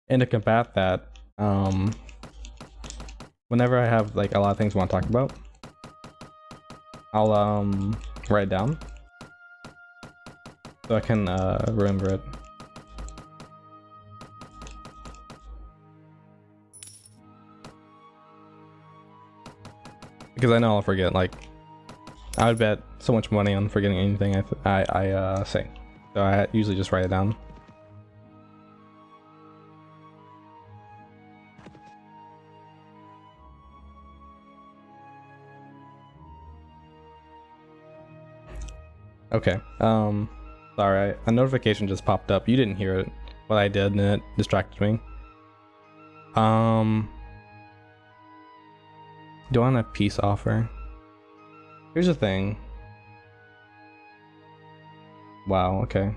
And to combat that, whenever I have like a lot of things I want to talk about, I'll write it down so I can remember it. Because I know I'll forget. Like, I would bet so much money on forgetting anything I say, so I usually just write it down. Okay. Sorry, a notification just popped up. You didn't hear it, but I did, and it distracted me. Do I want a peace offer? Here's the thing. Wow, okay.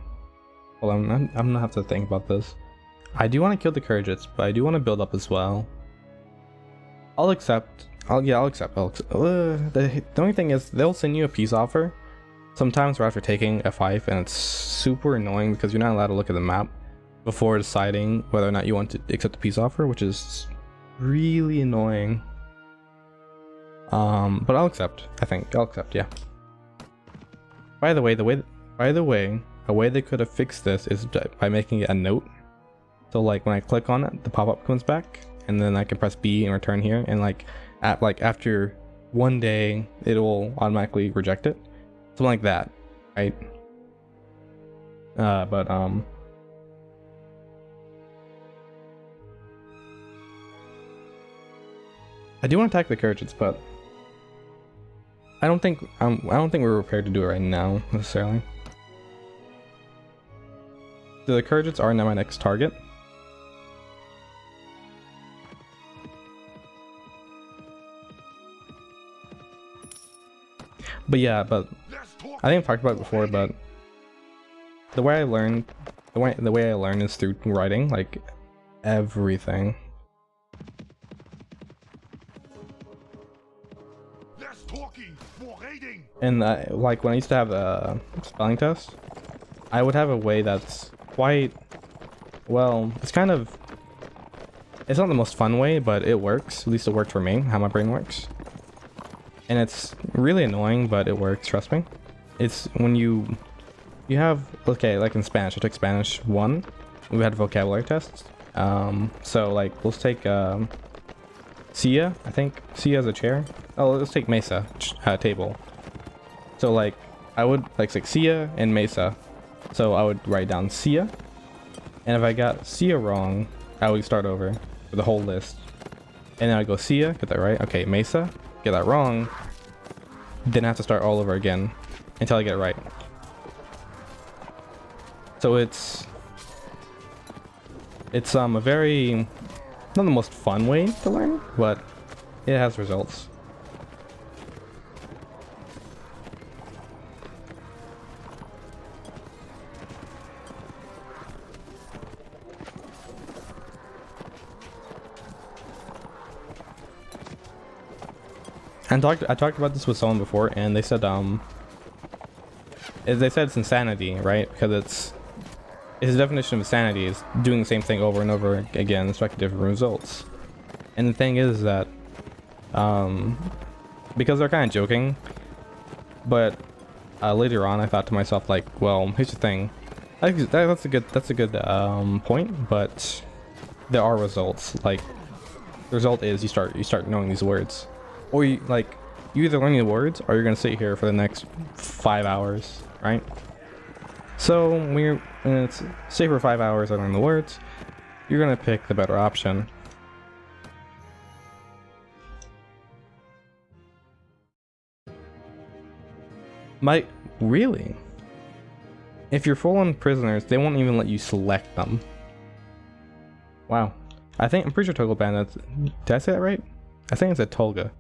Hold on, I'm gonna have to think about this. I do want to kill the Courageous, but I do want to build up as well. I'll accept. I'll accept. The only thing is, they'll send you a peace offer sometimes right after taking F5, and it's super annoying because you're not allowed to look at the map before deciding whether or not you want to accept the peace offer, which is really annoying. But I'll accept. I think I'll accept. Yeah. By the way, a way they could have fixed this is by making it a note. So like when I click on it, the pop-up comes back, and then I can press B and return here, and like after one day, it will automatically reject it. Something like that, right? But I do want to attack the Courageous, but I don't think we're prepared to do it right now necessarily. So the Courageous are now my next target. But yeah, but I think I've talked about it before, but the way I learn is through writing, like everything. And like when I used to have a spelling test, I would have a way that's quite, well, it's not the most fun way, but it works. At least it worked for me, how my brain works. And it's really annoying, but it works, trust me. It's when you have, okay, like in Spanish, I took Spanish 1, we had vocabulary tests. So like, let's take Silla, I think. Silla is a chair. Oh, let's take Mesa, table. So like, I would like Silla and Mesa. So I would write down Silla, and if I got Silla wrong, I would start over for the whole list. And then I'd go Silla, get that right. Okay, Mesa, get that wrong. Then I have to start all over again until I get it right. So it's a very, not the most fun way to learn, but it has results. And I talked about this with someone before, and they said it's insanity, right? Because it's the definition of insanity is doing the same thing over and over again, expecting different results. And the thing is that because they're kind of joking, but later on I thought to myself, like, well, here's the thing. I think that's a good point, but there are results. Like, the result is you start knowing these words. Or you either learn the words or you're gonna sit here for the next 5 hours, right? So when it's say for 5 hours I learn the words, you're gonna pick the better option. Really? If you're full on prisoners, they won't even let you select them. Wow. I'm pretty sure Tolga Bandits. Did I say that right? I think it's a Tolga.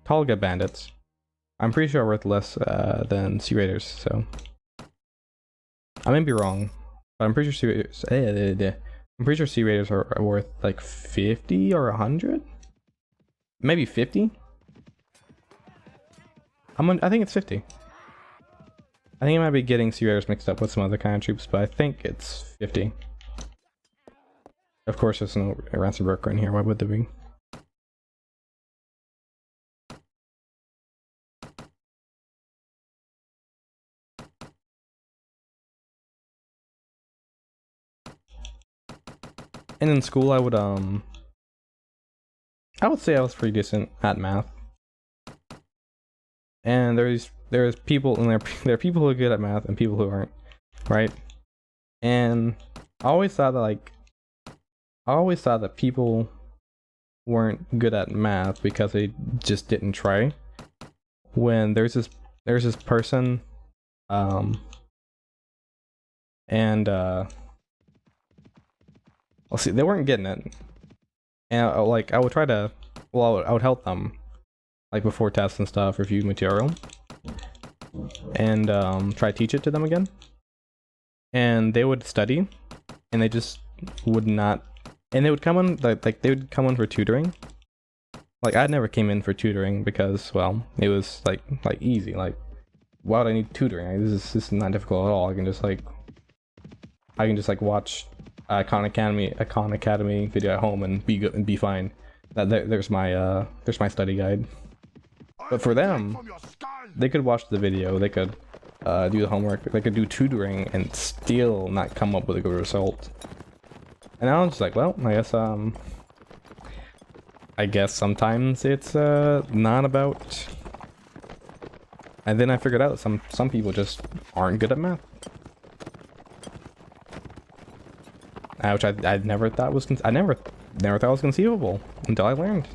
Tolga Bandits. I'm pretty sure are worth less than Sea Raiders, so I may be wrong, but I'm pretty sure Sea Raiders are worth like 50 or 100, maybe 50. I think it's 50. I think I might be getting Sea Raiders mixed up with some other kind of troops, but I think it's 50. Of course, there's no ransom broker in here. Why would there be? And in school, I would say I was pretty decent at math. And there's people, and there are people who are good at math and people who aren't, right? And I always thought that people weren't good at math because they just didn't try. When there's this person, well, see, they weren't getting it, and I would try to, well, I would help them, like before tests and stuff, review material, and try to teach it to them again. And they would study, and they just would not, and they would come in like they would come in for tutoring. Like I never came in for tutoring because, well, it was like easy. Like, why would I need tutoring? Like, this is not difficult at all. I can just watch Khan Academy video at home and be good and be fine. There's my study guide. But for them, they could watch the video, they could do the homework, they could do tutoring and still not come up with a good result. And I was just like, well, I guess sometimes it's not about. And then I figured out some people just aren't good at math. Which I never thought was never thought was conceivable until I learned.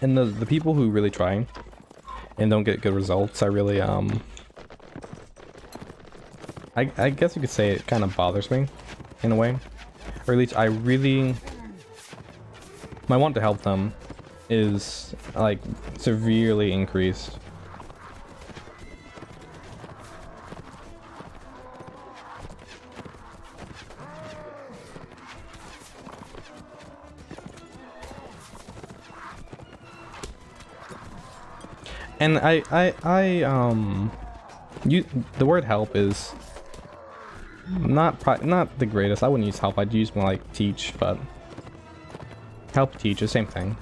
And the people who really try and don't get good results, I really I guess you could say it kind of bothers me in a way, or at least my want to help them is like severely increased. And the word help is not the greatest. I wouldn't use help. I'd use more like teach, but help teach is the same thing.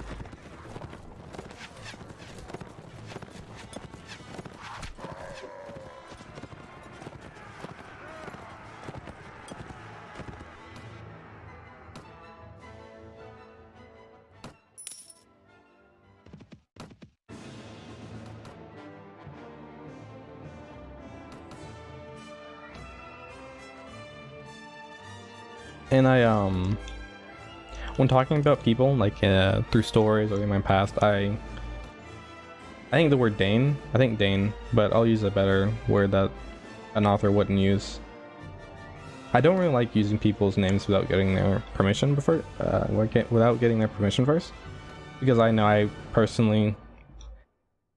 And when talking about people, like through stories or in my past, I think the word Dane, but I'll use a better word that an author wouldn't use. I don't really like using people's names without getting their permission before, without getting their permission first, because I know I personally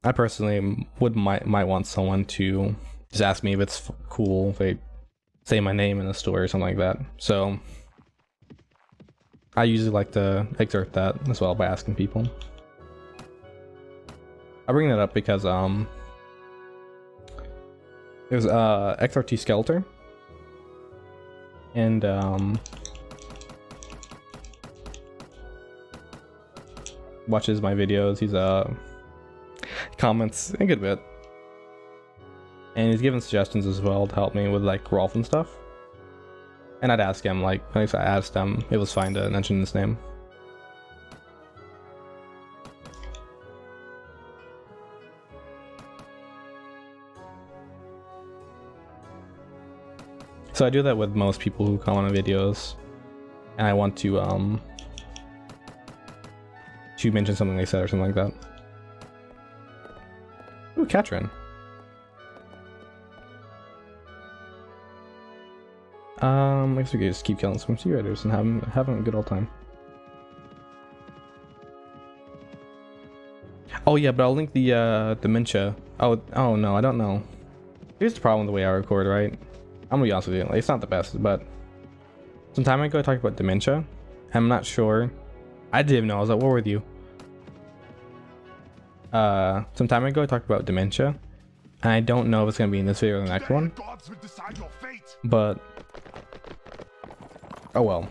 might want someone to just ask me if it's cool if they say my name in a story or something like that. So I usually like to exert that as well by asking people. I bring that up because there's XRT Skeletor, and watches my videos. He's comments a good bit, and he's given suggestions as well to help me with like Rolf and stuff. And I'd ask him, like, at least I asked him, it was fine to mention his name. So I do that with most people who comment on videos, and I want to mention something they said or something like that. Ooh, Katrin. I guess we could just keep killing some sea raiders and having a good old time. Oh yeah, but I'll link the dementia. Oh no, I don't know. Here's the problem with the way I record, right? I'm gonna be honest with you, like, it's not the best, but some time ago I talked about dementia. I'm not sure. I didn't even know. I was at war with you. Some time ago I talked about dementia, And I don't know if it's gonna be in this video or the next one. But oh well.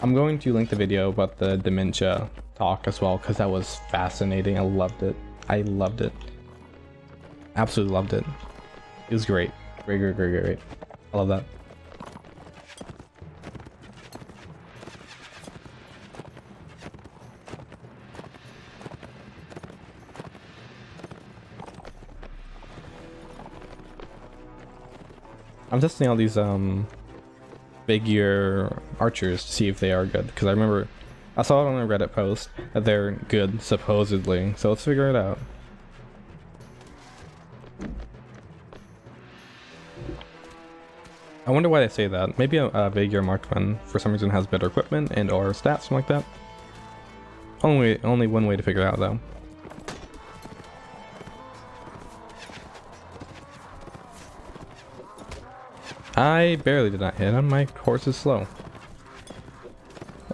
I'm going to link the video about the dementia talk as well, because that was fascinating. I loved it. I loved it. Absolutely loved it. It was great. Great, great, great, great, great. I love that. I'm testing all these figure archers to see if they are good, because I remember I saw it on a Reddit post that they're good supposedly, so let's figure it out. I wonder why they say that. Maybe a figure marksman for some reason has better equipment and or stats, something like that. Only one way to figure it out though. I barely did not hit him. My horse is slow.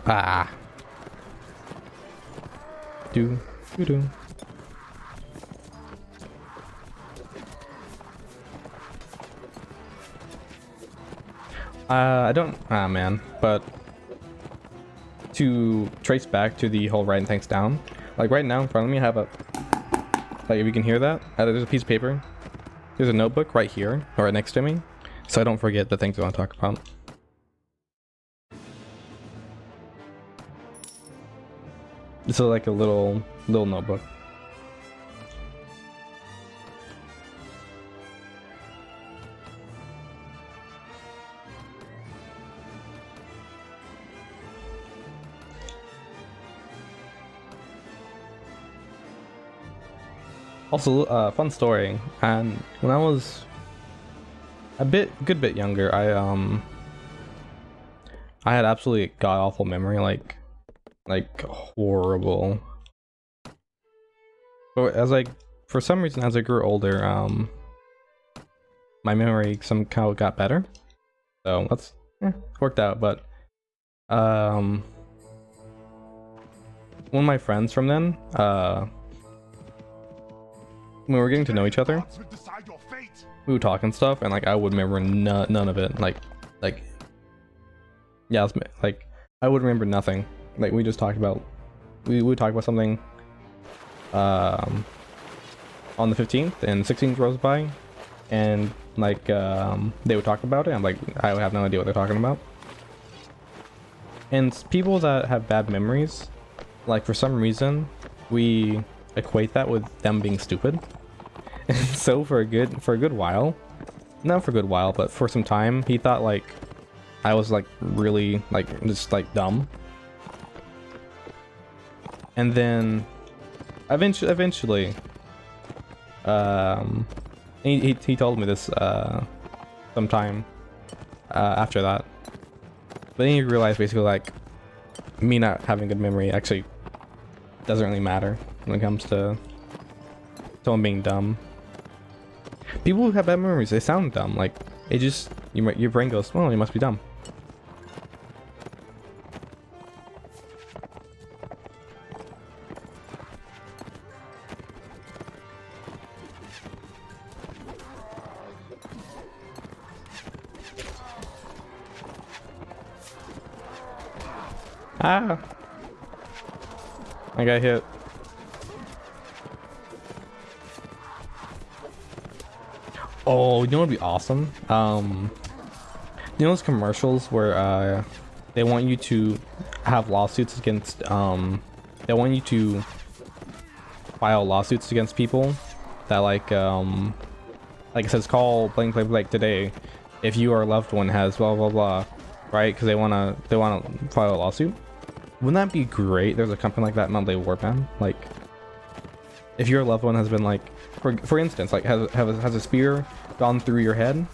Ah. Do. I don't. Ah, man. But to trace back to the whole writing things down, like right now in front of me, I have a. Like if you can hear that, there's a piece of paper. There's a notebook right here, or right next to me, so I don't forget the things I want to talk about. This is like a little notebook. Also, fun story. And when I was a good bit younger, I had absolutely god awful memory, like horrible. But for some reason, as I grew older, my memory somehow got better. So that's worked out. But one of my friends from then, when we were getting to know each other, we would talk and stuff, and like I would remember none of it. Like yeah, like I would remember nothing. Like we just talked about, we would talk about something on the 15th, and 16th rolls by, and like they would talk about it. I'm like, I would have no idea what they're talking about. And people that have bad memories, like for some reason, we equate that with them being stupid. And so for a good while, not for a good while, but for some time, he thought like I was like really like just like dumb. And then eventually he told me this sometime after that. But then you realize basically like me not having good memory actually doesn't really matter when it comes to someone being dumb. People who have bad memories, they sound dumb. Like it just your brain goes, well, you must be dumb. Ah! I got hit. Oh, you know what would be awesome? You know those commercials where they want you to have lawsuits against they want you to file lawsuits against people that like it says call blank blank blank today if your loved one has blah blah blah, right? Because they wanna file a lawsuit. Wouldn't that be great? There's a company like that in Blade Warband. Like, if your loved one has been like, for instance, like has a spear gone through your head,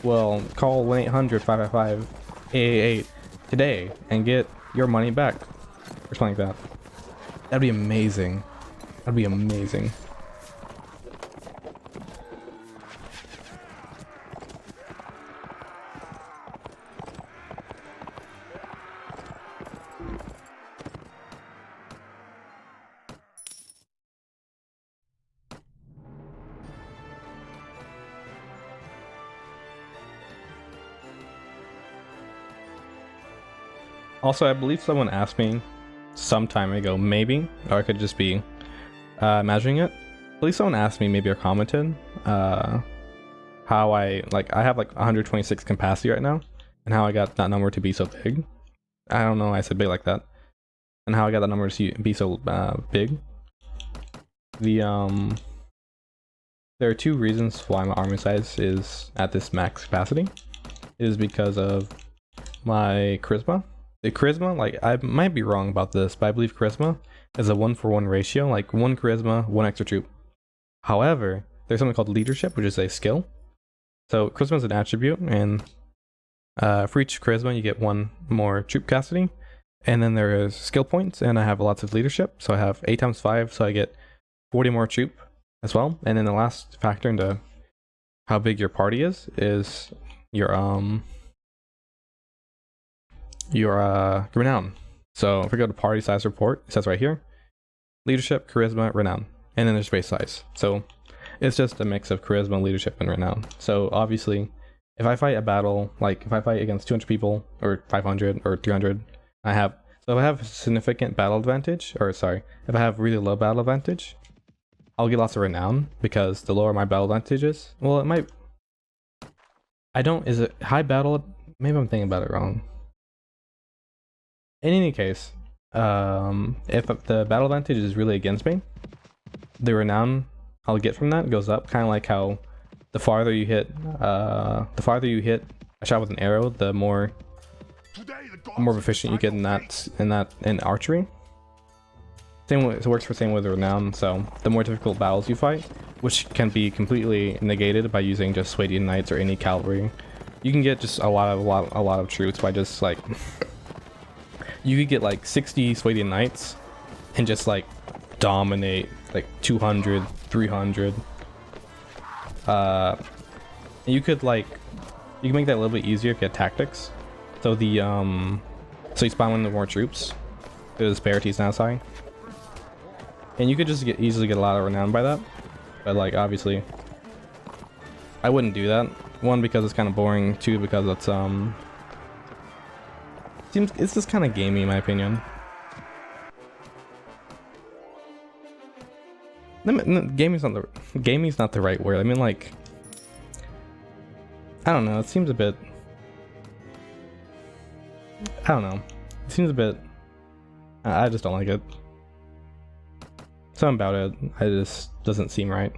well, call 1-800-555-888 today and get your money back, or something like that. That'd be amazing. That'd be amazing. Also, I believe someone asked me some time ago, maybe, or I could just be imagining it. I believe someone asked me, maybe, or commented, how I have like 126 capacity right now, and how I got that number to be so big. I don't know why I said big like that, and how I got that number to be so big. There are two reasons why my army size is at this max capacity. It is because of my charisma. The charisma, like, I might be wrong about this, but I believe charisma is a 1-for-1 ratio, like 1 charisma, 1 extra troop. However, there's something called leadership, which is a skill. So charisma is an attribute, and for each charisma you get 1 more troop capacity, and then there is skill points, and I have lots of leadership, so I have 8 times 5, so I get 40 more troop as well. And then the last factor into how big your party is your renown. So if we go to party size report, it says right here, leadership, charisma, renown, and then there's base size. So it's just a mix of charisma, leadership, and renown. So obviously, if I fight a battle, like if I fight against 200 people or 500 or 300, if I have significant battle advantage, or sorry, if I have really low battle advantage, I'll get lots of renown, because the lower my battle advantage is, well, it might, is it high battle? Maybe I'm thinking about it wrong. In any case, if the battle advantage is really against me, the renown I'll get from that goes up, kind of like how the farther you hit a shot with an arrow, the more efficient you get in archery. It works for same with renown. So the more difficult battles you fight, which can be completely negated by using just Swadian Knights or any cavalry, you can get just a lot of troops by just like you could get like 60 Swadian Knights and just like dominate like 200, 300. You can make that a little bit easier, get tactics. So so you spawn 1 more troops. The disparity is not as high. And you could just easily get a lot of renown by that. But like obviously I wouldn't do that. 1, because it's kind of boring. 2, because it's just kind of gamey in my opinion. Gaming's not the right word. I mean, like, I don't know. It seems a bit. I don't know. It seems a bit. I just don't like it. Something about it, it just doesn't seem right.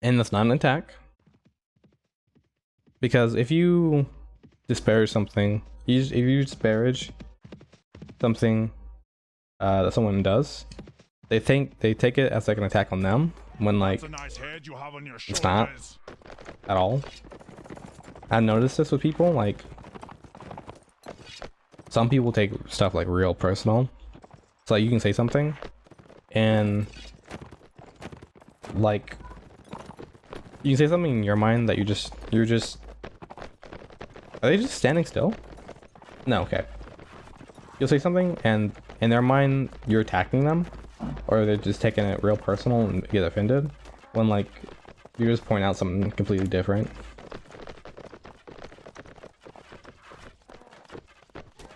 And that's not an attack. Because if you disparage something, if you disparage something that someone does, they take it as like an attack on them, when like it's not at all. I've noticed this with people, like some people take stuff like real personal. So like, you can say something and like you can say something in your mind that you're just are they just standing still? No, okay. You'll say something and in their mind you're attacking them, or they're just taking it real personal and get offended, when like you just point out something completely different.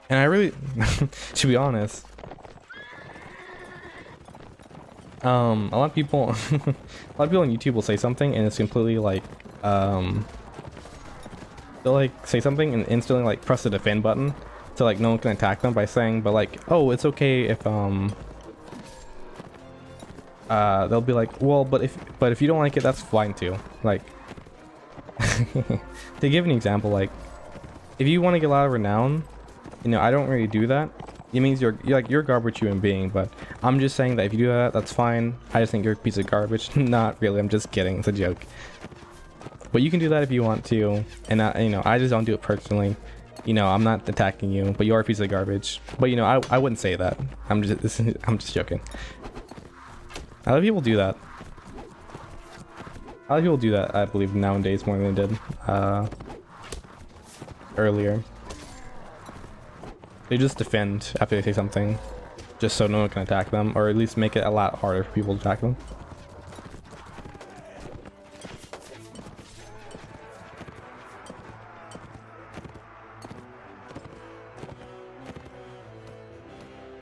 And I really, to be honest, a lot of people, on YouTube will say something and it's completely like, they'll like say something and instantly like press the defend button so like no one can attack them by saying, but like, oh, it's okay if they'll be like, well, but if you don't like it, that's fine too. Like, to give an example, like if you want to get a lot of renown, you know, I don't really do that. It means you're a garbage human being, but I'm just saying that if you do that, that's fine. I just think you're a piece of garbage. Not really, I'm just kidding, it's a joke. But you can do that if you want to, and you know, I just don't do it personally. You know, I'm not attacking you, but you are a piece of garbage. But you know, I wouldn't say that. I'm just joking. A lot of people do that. A lot of people do that, I believe, nowadays more than they did earlier. They just defend after they say something, just so no one can attack them, or at least make it a lot harder for people to attack them.